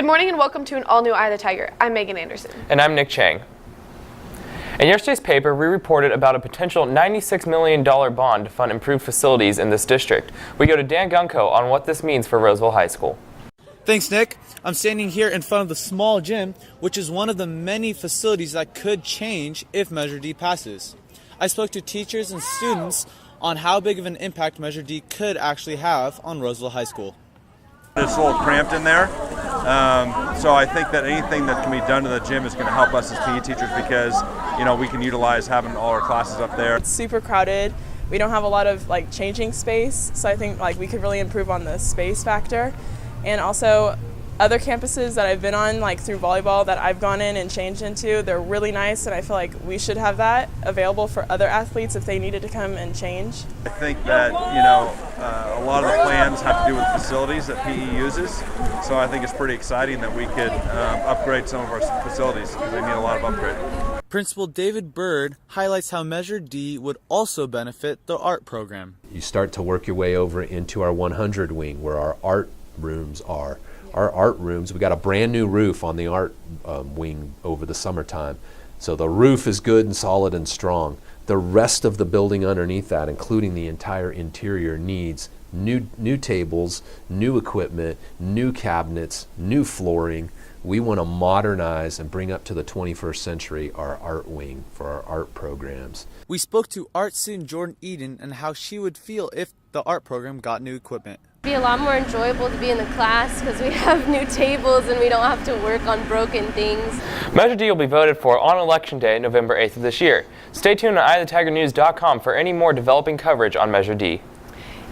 morning and welcome to an all-new Eye of the Tiger. I'm Megan Anderson. And I'm Nick Chang. In yesterday's paper, we reported about a potential $96 million bond to fund improved facilities in this district. We go to Dan Gunko on what this means for Roseville High School. Thanks, Nick. I'm standing here in front of the small gym, which is one of the many facilities that could change if Measure D passes. I spoke to teachers and students on how big of an impact Measure D could actually have on Roseville High School. It's a little cramped in there, so I think that anything that can be done to the gym is going to help us as PE teachers because, we can utilize having all our classes up there. It's super crowded. We don't have a lot of changing space, so I think we could really improve on the space factor. And also other campuses that I've been on, through volleyball that I've gone in and changed into, they're really nice, and I feel like we should have that available for other athletes if they needed to come and change. I think that, a lot of the plans have to do with facilities that PE uses, so I think it's pretty exciting that we could upgrade some of our facilities because they need a lot of upgrading. Principal David Bird highlights how Measure D would also benefit the art program. You start to work your way over into our 100 wing where our art rooms are. Our art rooms, we got a brand new roof on the art wing over the summertime. So the roof is good and solid and strong. The rest of the building underneath that, including the entire interior, needs new tables, new equipment, new cabinets, new flooring. We want to modernize and bring up to the 21st century our art wing for our art programs. We spoke to art student Jordan Eden and how she would feel if the art program got new equipment. It'd be a lot more enjoyable to be in the class because we have new tables and we don't have to work on broken things. Measure D will be voted for on Election Day, November 8th of this year. Stay tuned on eyeofthetigernews.com for any more developing coverage on Measure D.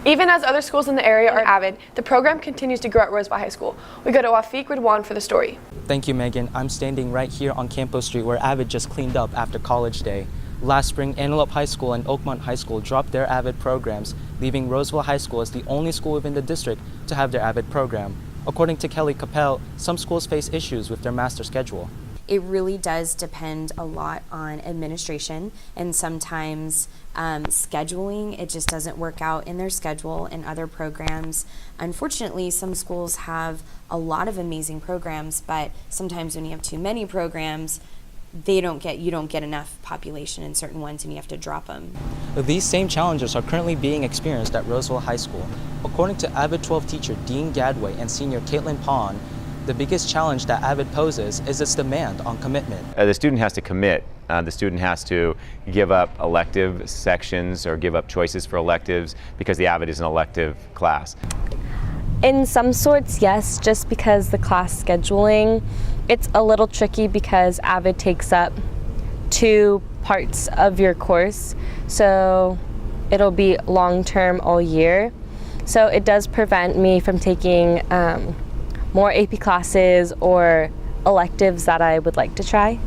Even as other schools in the area are avid, the program continues to grow at Roseville High School. We go to Wafiq Ridwan for the story. Thank you, Megan. I'm standing right here on Campo Street where Avid just cleaned up after College Day. Last spring, Antelope High School and Oakmont High School dropped their Avid programs, leaving Roseville High School as the only school within the district to have their Avid program. According to Kelly CAPELL, some schools face issues with their master schedule. It really does depend a lot on administration and sometimes scheduling. It just doesn't work out in their schedule and other programs. Unfortunately, some schools have a lot of amazing programs, but sometimes when you have too many programs, you don't get enough population in certain ones and you have to drop them. These same challenges are currently being experienced at Roseville High School. According to Avid 12 teacher Dean Gadway and senior Caitlin Pond, the biggest challenge that Avid poses is its demand on commitment. The student has to commit. The student has to give up elective sections or give up choices for electives because the Avid is an elective class. In some sorts, yes, just because the class scheduling, it's a little tricky because Avid takes up 2 parts of your course, so it'll be long-term all year. So it does prevent me from taking more AP classes or electives that I would like to try.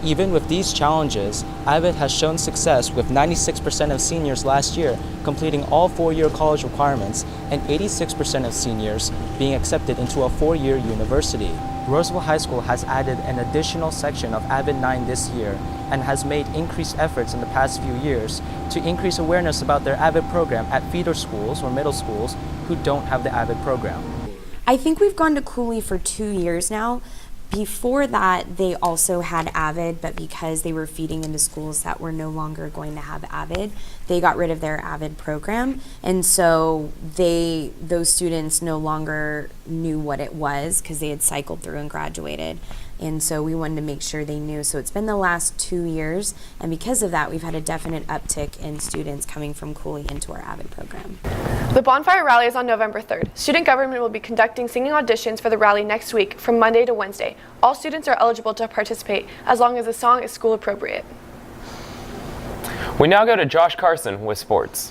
Even with these challenges, Avid has shown success with 96% of seniors last year completing all 4-year college requirements and 86% of seniors being accepted into a 4-year university. Roseville High School has added an additional section of Avid 9 this year and has made increased efforts in the past few years to increase awareness about their Avid program at feeder schools or middle schools who don't have the Avid program. I think we've gone to Cooley for 2 years now. Before that, they also had Avid, but because they were feeding into schools that were no longer going to have Avid, they got rid of their Avid program. And so those students no longer knew what it was because they had cycled through and graduated. And so we wanted to make sure they knew. So it's been the last 2 years, and because of that, we've had a definite uptick in students coming from Cooley into our Avid program. The Bonfire Rally is on November 3rd. Student government will be conducting singing auditions for the rally next week from Monday to Wednesday. All students are eligible to participate as long as the song is school appropriate. We now go to Josh Carson with sports.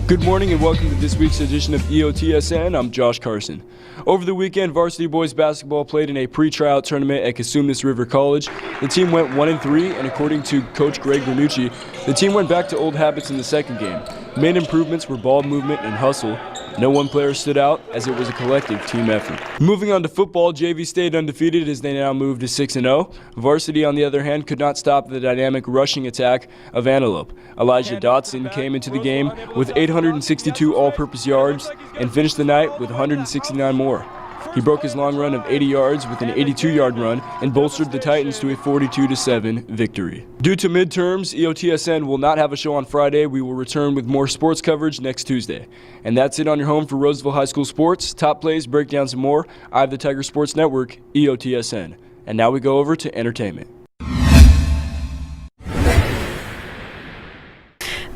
Good morning and welcome to this week's edition of EOTSN. I'm Josh Carson. Over the weekend, varsity boys basketball played in a pre-tryout tournament at Casumas River College. The team went 1-3, and according to Coach Greg Granucci, the team went back to old habits in the second game. Main improvements were ball movement and hustle. No one player stood out as it was a collective team effort. Moving on to football, JV stayed undefeated as they now moved to 6-0. Varsity, on the other hand, could not stop the dynamic rushing attack of Antelope. Elijah Dotson came into the game with 862 all-purpose yards and finished the night with 169 more. He broke his long run of 80 yards with an 82-yard run and bolstered the Titans to a 42-7 victory. Due to midterms, EOTSN will not have a show on Friday. We will return with more sports coverage next Tuesday. And that's it on your home for Roseville High School sports. Top plays, breakdowns, and more. I have the Tiger Sports Network, EOTSN. And now we go over to entertainment.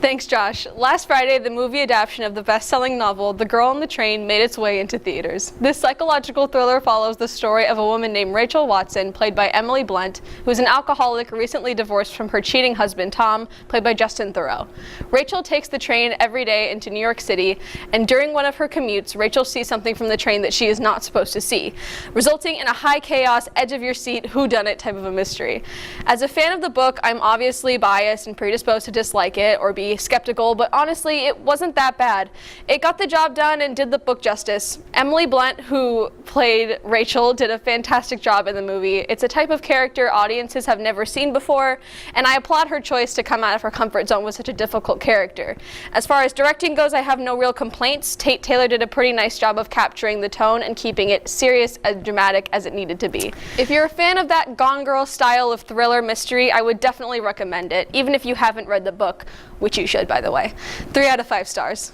Thanks, Josh. Last Friday, the movie adaptation of the best-selling novel The Girl on the Train made its way into theaters. This psychological thriller follows the story of a woman named Rachel Watson, played by Emily Blunt, who is an alcoholic recently divorced from her cheating husband, Tom, played by Justin Theroux. Rachel takes the train every day into New York City, and during one of her commutes, Rachel sees something from the train that she is not supposed to see, resulting in a high-chaos, edge-of-your-seat, whodunit type of a mystery. As a fan of the book, I'm obviously biased and predisposed to dislike it or be skeptical, but honestly, it wasn't that bad. It got the job done and did the book justice. Emily Blunt, who played Rachel, did a fantastic job in the movie. It's a type of character audiences have never seen before, and I applaud her choice to come out of her comfort zone with such a difficult character. As far as directing goes, I have no real complaints. Tate Taylor did a pretty nice job of capturing the tone and keeping it serious and dramatic as it needed to be. If you're a fan of that Gone Girl style of thriller mystery, I would definitely recommend it, even if you haven't read the book, which you should, by the way. 3 out of 5 stars.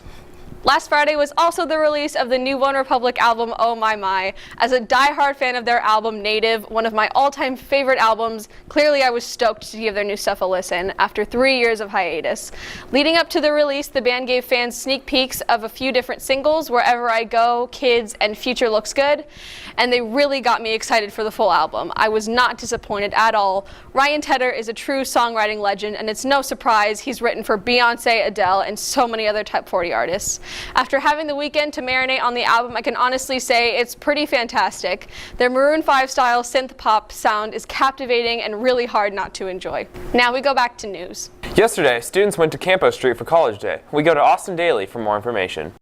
Last Friday was also the release of the new One Republic album, Oh My My. As a die-hard fan of their album, Native, one of my all-time favorite albums, clearly I was stoked to give their new stuff a listen after 3 years of hiatus. Leading up to the release, the band gave fans sneak peeks of a few different singles, Wherever I Go, Kids, and Future Looks Good, and they really got me excited for the full album. I was not disappointed at all. Ryan Tedder is a true songwriting legend, and it's no surprise he's written for Beyonce, Adele, and so many other top 40 artists. After having the weekend to marinate on the album, I can honestly say it's pretty fantastic. Their Maroon 5 style synth pop sound is captivating and really hard not to enjoy. Now we go back to news. Yesterday, students went to Campo Street for College Day. We go to Austin Daly for more information.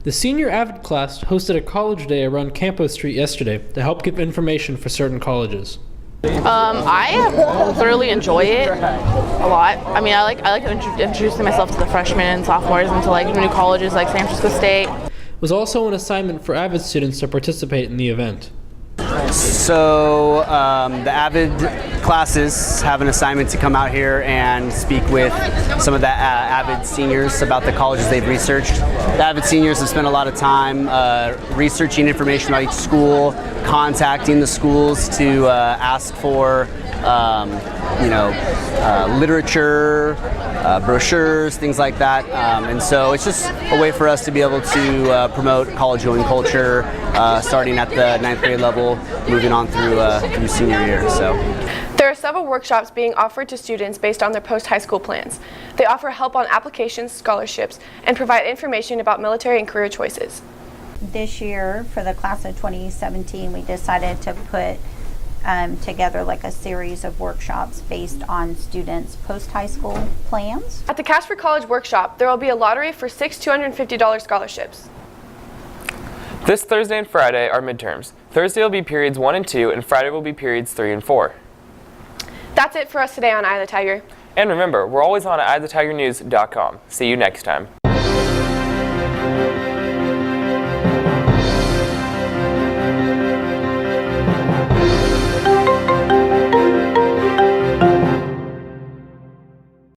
The senior AVID class hosted a college day around Campo Street yesterday to help give information for certain colleges. I thoroughly enjoy it a lot. I mean, I like introducing myself to the freshmen and sophomores and to like new colleges like San Francisco State. It was also an assignment for AVID students to participate in the event. So the AVID classes have an assignment to come out here and speak with some of the AVID seniors about the colleges they've researched. The AVID seniors have spent a lot of time researching information about each school, contacting the schools to ask for literature, brochures, things like that. And so it's just a way for us to be able to promote college-going culture, starting at the 9th grade level, moving on through senior year. So. There are several workshops being offered to students based on their post-high school plans. They offer help on applications, scholarships, and provide information about military and career choices. This year, for the class of 2017, we decided to put together like a series of workshops based on students' post-high school plans. At the Cash for College workshop, there will be a lottery for 6 $250 scholarships. This Thursday and Friday are midterms. Thursday will be periods 1 and 2, and Friday will be periods 3 and 4. That's it for us today on Eye of the Tiger. And remember, we're always on at eyethetigernews.com. See you next time.